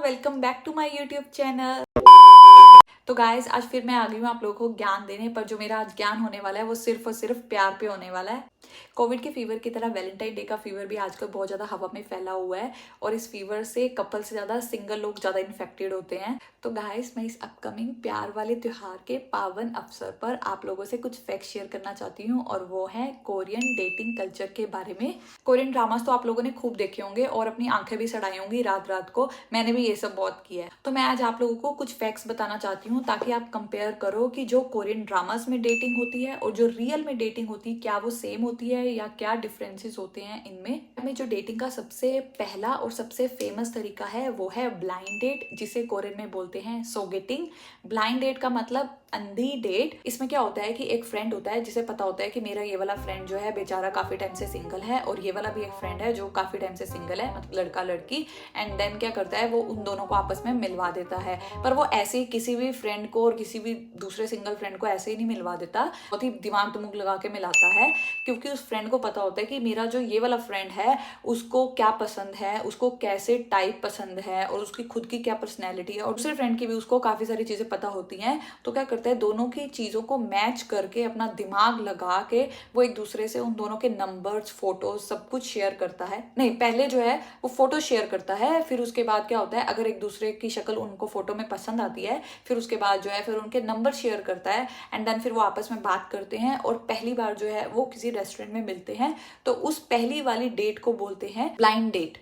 Welcome back to my YouTube channel. तो guys आज फिर मैं आ गई हूँ आप लोगों को ज्ञान देने पर। जो मेरा आज ज्ञान होने वाला है वो सिर्फ और सिर्फ प्यार पे होने वाला है। कोविड के फीवर की तरह वैलेंटाइन डे का फीवर भी आजकल बहुत ज़्यादा हवा में फैला हुआ है और इस फीवर से कपल से ज़्यादा सिंगल लोग ज़्यादा इन्फेक्टेड होते हैं। तो गाइज मैं इस अपकमिंग प्यार वाले त्योहार के पावन अवसर पर आप लोगों से कुछ फैक्ट शेयर करना चाहती हूँ और वो है कोरियन डेटिंग कल्चर के बारे में। कोरियन ड्रामास तो आप लोगों ने खूब देखे होंगे और अपनी आंखें भी सड़ाई होंगी रात रात को। मैंने भी ये सब बहुत किया है। तो मैं आज आप लोगों को कुछ फैक्ट्स बताना चाहती हूँ ताकि आप कंपेयर करो कि जो कोरियन ड्रामास में डेटिंग होती है और जो रियल में डेटिंग होती है क्या वो सेम होती है या क्या डिफरेंसेस होते हैं इनमें। जो डेटिंग का सबसे पहला और सबसे फेमस तरीका है वो है ब्लाइंड डेट, जिसे कोरियन में बोलते हैं सोगेटिंग। ब्लाइंड डेट का मतलब अंधी डेट। इसमें क्या होता है कि एक फ्रेंड होता है जिसे पता होता है कि मेरा ये वाला फ्रेंड जो है बेचारा काफी टाइम से सिंगल है और ये वाला भी एक फ्रेंड है जो काफी टाइम से सिंगल है, मतलब लड़का लड़की। एंड देन क्या करता है वो उन दोनों को आपस में मिलवा देता है। पर वो ऐसे ही किसी भी फ्रेंड को और किसी भी दूसरे सिंगल फ्रेंड को ऐसे ही नहीं मिलवा देता, बहुत ही दिमाग तुमुक लगा के मिलाता है, क्योंकि उस फ्रेंड को पता होता है कि मेरा जो ये वाला फ्रेंड है उसको क्या पसंद है, उसको कैसे टाइप पसंद है और उसकी खुद की क्या पर्सनैलिटी है, और दूसरे फ्रेंड की भी उसको काफी सारी चीजें पता होती हैं। तो क्या करता है दोनों की चीजों को मैच करके अपना दिमाग लगा के वो एक दूसरे से उन दोनों के नंबर्स, फोटोज सब कुछ शेयर करता है। नहीं, पहले जो है वो फोटो शेयर करता है, फिर उसके बाद क्या होता है अगर एक दूसरे की शक्ल उनको फोटो में पसंद आती है फिर उसके बाद जो है फिर उनके नंबर शेयर करता है। एंड देन फिर वो आपस में बात करते हैं और पहली बार जो है वो किसी रेस्टोरेंट में मिलते हैं। तो उस पहली वाली डेट को बोलते हैं ब्लाइंड डेट।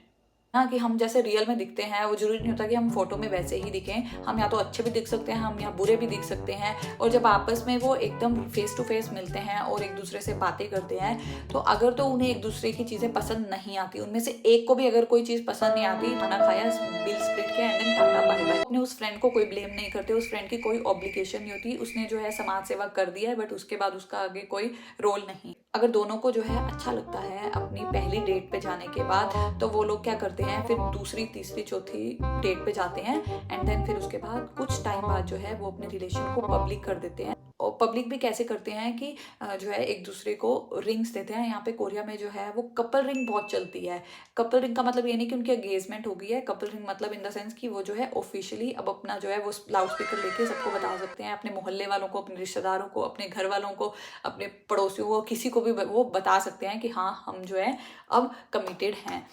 ना कि हम जैसे रियल में दिखते हैं वो जरूरी नहीं होता कि हम फोटो में वैसे ही दिखें। हम या तो अच्छे भी दिख सकते हैं, हम या बुरे भी दिख सकते हैं। और जब आपस में वो एकदम फेस टू फेस मिलते हैं और एक दूसरे से बातें करते हैं तो अगर तो उन्हें एक दूसरे की चीजें पसंद नहीं आती, उनमें से एक को भी अगर कोई चीज पसंद नहीं आती, खाना खाया, बिल स्प्लिट किया and then tata bye bye. अपने उस फ्रेंड को कोई ब्लेम नहीं करते, उस फ्रेंड की कोई ऑब्लिगेशन नहीं होती, उसने जो है समाज सेवा कर दिया है बट उसके बाद उसका आगे कोई रोल नहीं। अगर दोनों को जो है अच्छा लगता है अपनी पहली डेट पे जाने के बाद तो वो लोग क्या करते हैं फिर दूसरी तीसरी चौथी डेट पे जाते हैं। एंड देन फिर उसके बाद कुछ टाइम बाद जो है वो अपने रिलेशन को पब्लिक कर देते हैं। और पब्लिक भी कैसे करते हैं कि जो है एक दूसरे को रिंग्स देते हैं। यहाँ पे कोरिया में जो है वो कपल रिंग बहुत चलती है। कपल रिंग का मतलब ये नहीं कि उनकी एंगेजमेंट हो गई है, कपल रिंग मतलब इन द सेंस कि वो जो है ऑफिशियली अब अपना जो है वो लाउड स्पीकर लेके सबको बता सकते हैं, अपने मोहल्ले वालों को, अपने रिश्तेदारों को, अपने घर वालों को, अपने पड़ोसियों को, किसी को भी वो बता सकते हैं कि हाँ हम जो है अब कमिटेड हैं।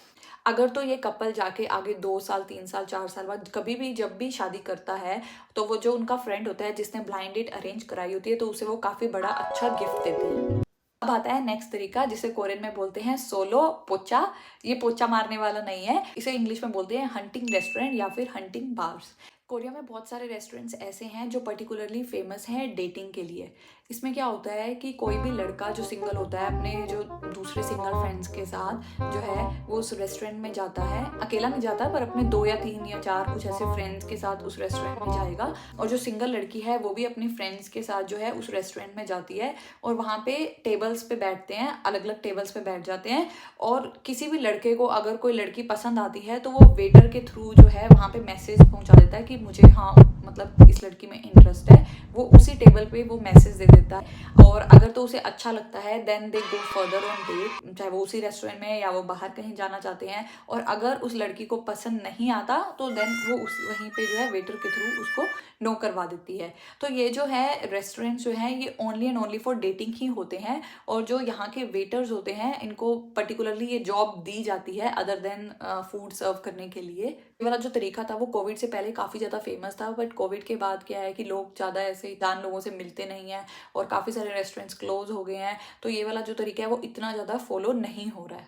अगर तो ये कपल जाके आगे 2 साल 3 साल 4 साल बाद कभी भी जब भी शादी करता है तो वो जो उनका फ्रेंड होता है जिसने ब्लाइंड डेट अरेंज कराई होती है तो उसे वो काफी बड़ा अच्छा गिफ्ट देते हैं। अब आता है नेक्स्ट तरीका जिसे कोरियन में बोलते हैं सोलो पोचा। ये पोचा मारने वाला नहीं है, इसे इंग्लिश में बोलते हैं हंटिंग रेस्टोरेंट या फिर हंटिंग बार्स। कोरिया में बहुत सारे रेस्टोरेंट्स ऐसे हैं जो पर्टिकुलरली फेमस हैं डेटिंग के लिए। इसमें क्या होता है कि कोई भी लड़का जो सिंगल होता है अपने जो दूसरे सिंगल फ्रेंड्स के साथ जो है वो उस रेस्टोरेंट में जाता है। अकेला नहीं जाता पर अपने 2 या 3 या 4 कुछ ऐसे फ्रेंड्स के साथ उस रेस्टोरेंट में जाएगा। और जो सिंगल लड़की है वो भी अपनी फ्रेंड्स के साथ जो है उस रेस्टोरेंट में जाती है और वहाँ पे टेबल्स पे बैठते हैं, अलग अलग टेबल्स पे बैठ जाते हैं। और किसी भी लड़के को अगर कोई लड़की पसंद आती है तो वो वेटर के थ्रू जो है वहाँ पे मैसेज पहुँचा देता है कि मुझे हाँ मतलब इस लड़की में इंटरेस्ट है। वो उसी टेबल पे वो मैसेज दे देता है और अगर तो उसे अच्छा लगता है then they go further on date, चाहे वो उसी रेस्टोरेंट में या वो बाहर कहीं जाना चाहते हैं। और अगर उस लड़की को पसंद नहीं आता तो देन वो उस वहीं पे जो है वेटर के थ्रू उसको नो करवा देती है। तो ये जो है रेस्टोरेंट्स जो हैं ये only and only for dating ही होते हैं। और जो यहाँ के वेटर्स होते हैं इनको पर्टिकुलरली ये जॉब दी जाती है अदर देन फूड सर्व करने के लिए। ये वाला जो तरीका था वो कोविड से पहले काफ़ी ज़्यादा फेमस था बट कोविड के बाद क्या है कि लोग ज़्यादा ऐसे ही दान लोगों से मिलते नहीं हैं और काफ़ी सारे रेस्टोरेंट्स क्लोज हो गए हैं। तो ये वाला जो तरीका है वो इतना ज़्यादा फॉलो नहीं हो रहा है।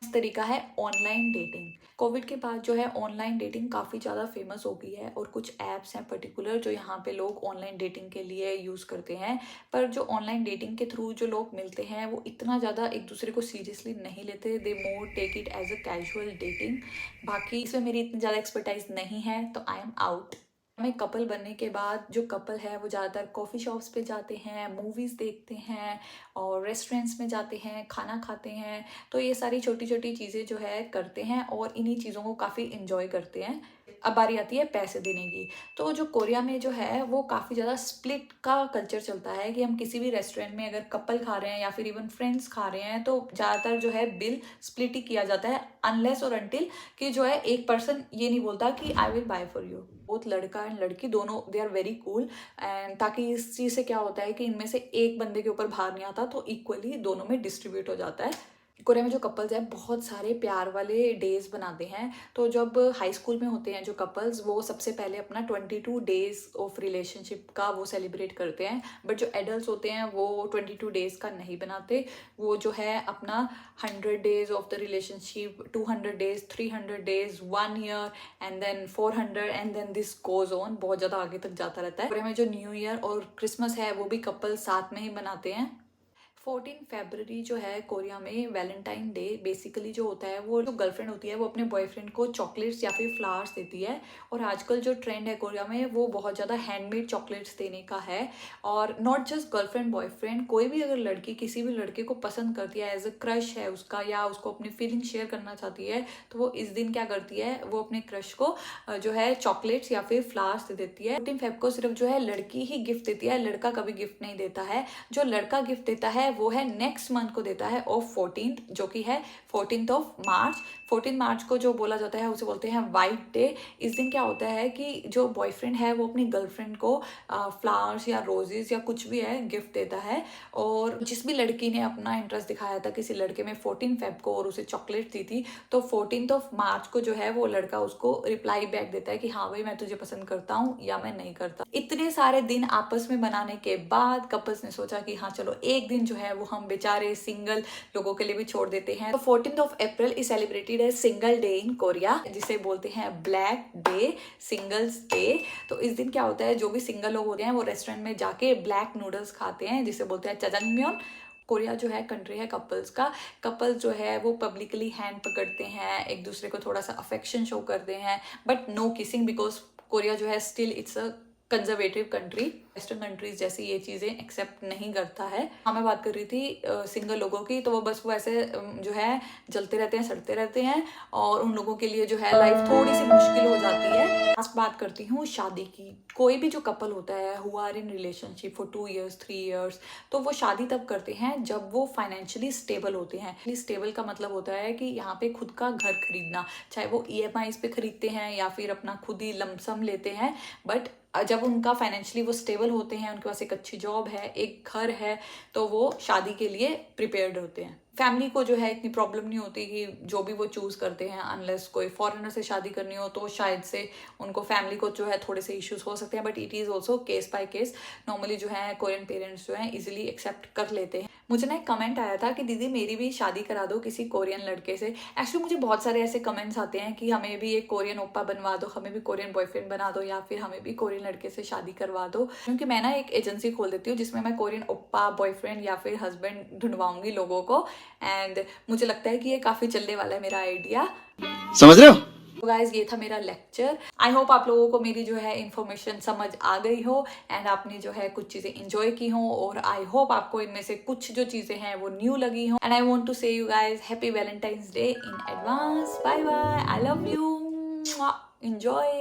इस तरीका है ऑनलाइन डेटिंग। कोविड के बाद जो है ऑनलाइन डेटिंग काफ़ी ज़्यादा फेमस हो गई है और कुछ ऐप्स हैं पर्टिकुलर जो यहाँ पे लोग ऑनलाइन डेटिंग के लिए यूज़ करते हैं। पर जो ऑनलाइन डेटिंग के थ्रू जो लोग मिलते हैं वो इतना ज़्यादा एक दूसरे को सीरियसली नहीं लेते, they more take it as a casual dating. बाकी इसमें मेरी इतनी ज़्यादा एक्सपर्टाइज नहीं है तो आई एम आउट। हमें कपल बनने के बाद जो कपल है वो ज़्यादातर कॉफ़ी शॉप्स पे जाते हैं, मूवीज़ देखते हैं और रेस्टोरेंट्स में जाते हैं, खाना खाते हैं। तो ये सारी छोटी छोटी चीज़ें जो है करते हैं और इन्हीं चीज़ों को काफ़ी इंजॉय करते हैं। अब बारी आती है पैसे देने की। तो जो कोरिया में जो है वो काफ़ी ज़्यादा स्प्लिट का कल्चर चलता है कि हम किसी भी रेस्टोरेंट में अगर कपल खा रहे हैं या फिर इवन फ्रेंड्स खा रहे हैं तो ज़्यादातर जो है बिल स्प्लिट ही किया जाता है, अनलेस और अनटिल कि जो है एक पर्सन ये नहीं बोलता कि I will buy for you. Both लड़का एंड लड़की दोनों they are very cool, and ताकि इस चीज़ से क्या होता है कि इनमें से एक बंदे के ऊपर भार नहीं आता, तो इक्वली दोनों में डिस्ट्रीब्यूट हो जाता है। कोरिया में जो कपल्स हैं बहुत सारे प्यार वाले डेज बनाते हैं। तो जब हाई स्कूल में होते हैं जो कपल्स, वो सबसे पहले अपना 22 डेज ऑफ रिलेशनशिप का वो सेलिब्रेट करते हैं। बट जो एडल्ट होते हैं वो 22 डेज का नहीं बनाते, वो जो है अपना 100 days of the relationship, 200 days, 300 days, 1 year and then 400 and then this goes on, बहुत ज़्यादा आगे तक जाता रहता है। कोरिया में जो न्यू ईयर और क्रिसमस है वो भी कपल साथ में ही मनाते हैं। 14 फरवरी जो है कोरिया में वैलेंटाइन डे बेसिकली जो होता है, वो जो गर्लफ्रेंड होती है वो अपने बॉयफ्रेंड को चॉकलेट्स या फिर फ्लावर्स देती है। और आजकल जो ट्रेंड है कोरिया में वो बहुत ज़्यादा हैंडमेड चॉकलेट्स देने का है। और नॉट जस्ट गर्लफ्रेंड बॉयफ्रेंड, कोई भी अगर लड़की किसी भी लड़के को पसंद करती है, एज अ क्रश है उसका, या उसको अपनी फीलिंग शेयर करना चाहती है, तो वो इस दिन क्या करती है, वो अपने क्रश को जो है चॉकलेट्स या फिर फ्लावर्स दे देती है। 14 फेब को सिर्फ जो है लड़की ही गिफ्ट देती है, लड़का कभी गिफ्ट नहीं देता है। जो लड़का गिफ्ट देता है वो है नेक्स्ट मंथ को देता है ऑफ 14th, जो कि है 14th ऑफ मार्च। 14 मार्च को जो बोला जाता है उसे बोलते हैं वाइट डे। इस दिन क्या होता है कि जो बॉयफ्रेंड है वो अपनी गर्लफ्रेंड को फ्लावर्स या रोजेस या कुछ भी है गिफ्ट देता है। और जिस भी लड़की ने अपना इंटरेस्ट दिखाया था किसी लड़के में 14 फेब को और उसे चॉकलेट दी थी, तो 14th ऑफ मार्च को जो है वो लड़का उसको रिप्लाई बैक देता है कि हाँ भाई मैं तुझे पसंद करता हूँ या मैं नहीं करता। इतने सारे दिन आपस में बनाने के बाद कपल्स ने सोचा कि हाँ चलो एक दिन जो है वो हम बेचारे सिंगल लोगों के लिए भी छोड़ देते हैं। तो 14th of April is celebrated as single day in Korea, जिसे बोलते हैं ब्लैक डे, सिंगल्स डे। तो इस दिन क्या होता है, जो भी सिंगल लोग होते हैं वो रेस्टोरेंट में जाके ब्लैक नूडल्स खाते हैं, जिसे बोलते हैं जजंगमयोन। कोरिया जो है कंट्री है कपल्स का। कपल्स जो है वो पब्लिकली हैंड पकड़ते हैं, एक दूसरे को थोड़ा सा अफेक्शन शो करते हैं, but no kissing, because Korea जो है still it's a conservative country. Western countries जैसी ये चीज़ें एक्सेप्ट नहीं करता है। हाँ, मैं बात कर रही थी सिंगल लोगों की, तो वो बस वो ऐसे जो है जलते रहते हैं, सड़ते रहते हैं, और उन लोगों के लिए जो है लाइफ थोड़ी सी मुश्किल हो जाती है। लास्ट बात करती हूँ शादी की। कोई भी जो कपल होता है who are in relationship for 2 years 3 years, तो वो शादी तब करते हैं जब वो फाइनेंशियली स्टेबल होते हैं। स्टेबल का मतलब होता है कि यहाँ पे खुद का घर खरीदना, चाहे वो EMIs पे खरीदते हैं या फिर अपना खुद ही लमसम लेते हैं, बट जब उनका फाइनेंशियली वो स्टेबल होते हैं, उनके पास एक अच्छी जॉब है, एक घर है, तो वो शादी के लिए प्रिपेयर्ड होते हैं। फैमिली को जो है इतनी प्रॉब्लम नहीं होती कि जो भी वो चूज़ करते हैं, अनलेस कोई फॉरेनर से शादी करनी हो तो शायद से उनको फैमिली को जो है थोड़े से इश्यूज हो सकते हैं, but it is also case by case. Normally जो है कोरियन पेरेंट्स जो हैं इजीली एक्सेप्ट कर लेते हैं। मुझे ना एक कमेंट आया था कि दीदी मेरी भी शादी करा दो किसी कोरियन लड़के से। एक्चुअली मुझे बहुत सारे ऐसे कमेंट्स आते हैं कि हमें भी एक कोरियन ओप्पा बनवा दो, हमें भी कोरियन बॉयफ्रेंड बना दो, या फिर हमें भी कोरियन लड़के से शादी करवा दो। क्योंकि मैं ना एक एजेंसी खोल देती हूँ जिसमें मैं कोरियन ओप्पा बॉयफ्रेंड या फिर हस्बैंड ढूंढवाऊंगी लोगों को, एंड मुझे लगता है कि ये काफ़ी चलने वाला है मेरा आइडिया। समझ रहे हो? तो गाइज ये था मेरा लेक्चर। आई होप आप लोगों को मेरी जो है इन्फॉर्मेशन समझ आ गई हो एंड आपने जो है कुछ चीज़ें इंजॉय की हो, और आई होप आपको इनमें से कुछ जो चीज़ें हैं वो न्यू लगी हो। And I want to say you guys happy valentine's day in advance. Bye bye, I love you, enjoy.